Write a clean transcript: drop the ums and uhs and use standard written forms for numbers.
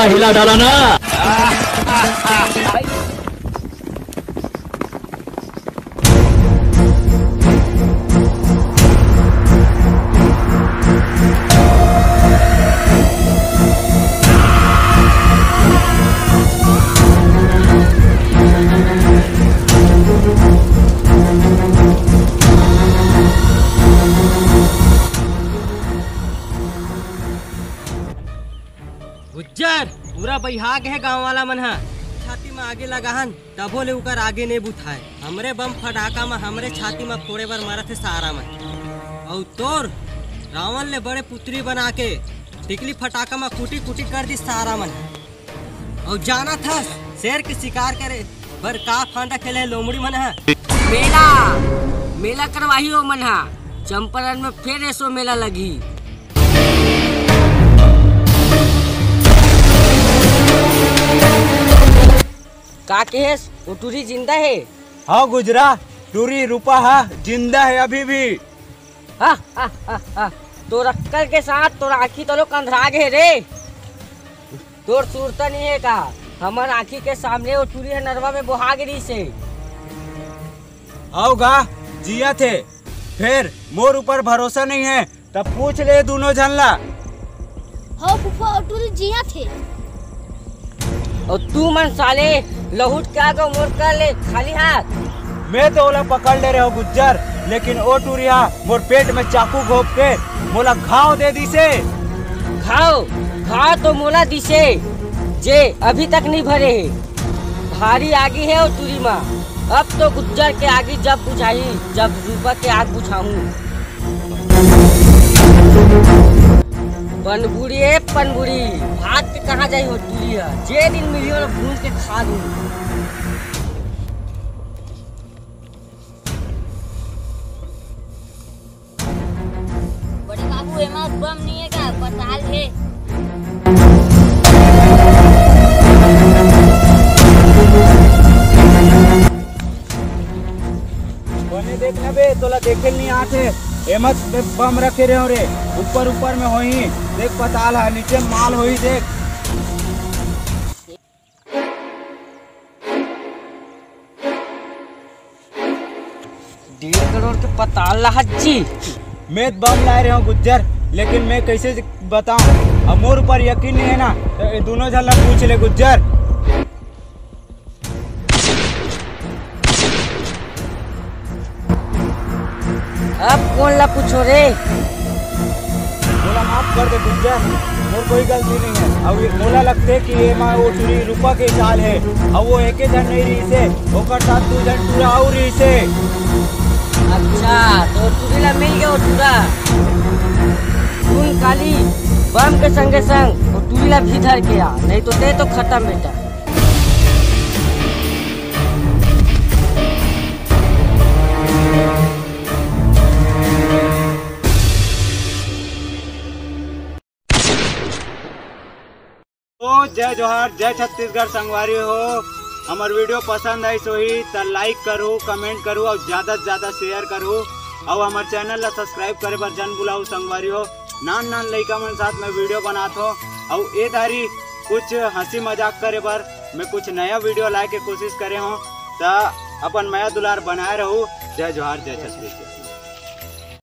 पूरा हिला डाला ना। गुज्जर पूरा बहिहाग है गांव वाला मन हा छाती में आगे लगाहन तभो ले उकर आगे ने बुथाए हमरे बम फटाका में हमरे छाती में फोड़े बर मारा थे सारा में और तोर रावण ले बड़े पुत्री बना के टिकली फटाका में कुटी कुटी कर दी सारा मन और जाना था शेर के शिकार करे बर का फांडा खेले लोमड़ी मन है। मेला मेला करवाही हो मन हा चंपारण में फिर ऐसो मेला लगी। का केस वो टूरी जिंदा है? हाँ गुजरा टूरी रूपा है जिंदा है अभी भी। हा हा हा हा तो रक्कल के साथ तो आँखी तो लोग अंधरा गए रे। तोर सूरता नहीं है का हमार आँखी के सामने वो टूरी है नरवा में बुहा गिरी से। आओ गा जिया थे फिर मोर ऊपर भरोसा नहीं है तब पूछ ले दोनों झनला। हाँ फूफा और टूरी जिया थे। और तू मन साले लहुट क्या गो मोर कर ले खाली हाथ। मैं तो ओला पकड़ ले रहे हो गुज्जर लेकिन ओ टूरिया मोर पेट में चाकू घोप के मोला घाव दे दी से। घाव तो मोला दिसे जे अभी तक नहीं भरे है भारी आगी है वो टूरी माँ। अब तो गुज्जर के आगे जब बुझाई जब रूपा के आग बुझाऊं। पनबुड़ी है पनबुड़ी भात के कहाँ जाई हो टूरिया जे दिन मिलियो भून के खा दूं। बड़े बाबू एमा बम नहीं है का पताल है। बने देखना बे तोला देखे नहीं आते एमत बम रखे रहे हो रे ऊपर ऊपर में होई देख पताल है नीचे माल होई देख। डेढ़ करोड़ के पताल हज्जी मैं बम ला रहे हूँ गुज्जर लेकिन मैं कैसे बताऊं अब मोर ऊपर यकीन नहीं है ना तो दोनों झल्ला पूछ ले गुज्जर। अब कौन ला पूछो रे? मोला माफ कर दे गुज्जर मोर कोई गलती नहीं है। अब मोला लगते कि ये माँ वो टूरी रूपा के चाल है अब वो एक जन नहीं रही से ओकर साथ दू जन टूरा और रही से। अच्छा तो टूरी ला मिल गया वो टूरा। सुन काली बम के संगे संग वो टूरी ला भी धर के आ नहीं तो ते तो खत्म बेटा। तो जय जोहार जय छत्तीसगढ़ संगवारी हो। हमार वीडियो पसंद आई सोही तो लाइक करो कमेंट करो और ज्यादा से ज्यादा शेयर करो और हमार चैनल ला सब्सक्राइब करे बर जन बुलाऊ संगवारी हो। नान लइका मन साथ में वीडियो बनात हो और ए दारी कुछ हंसी मजाक करे बर मैं कुछ नया वीडियो लाए के कोशिश करे हो तो अपन माया दुलार बनाए रहूं। जय जोहार जय छत्तीसगढ़।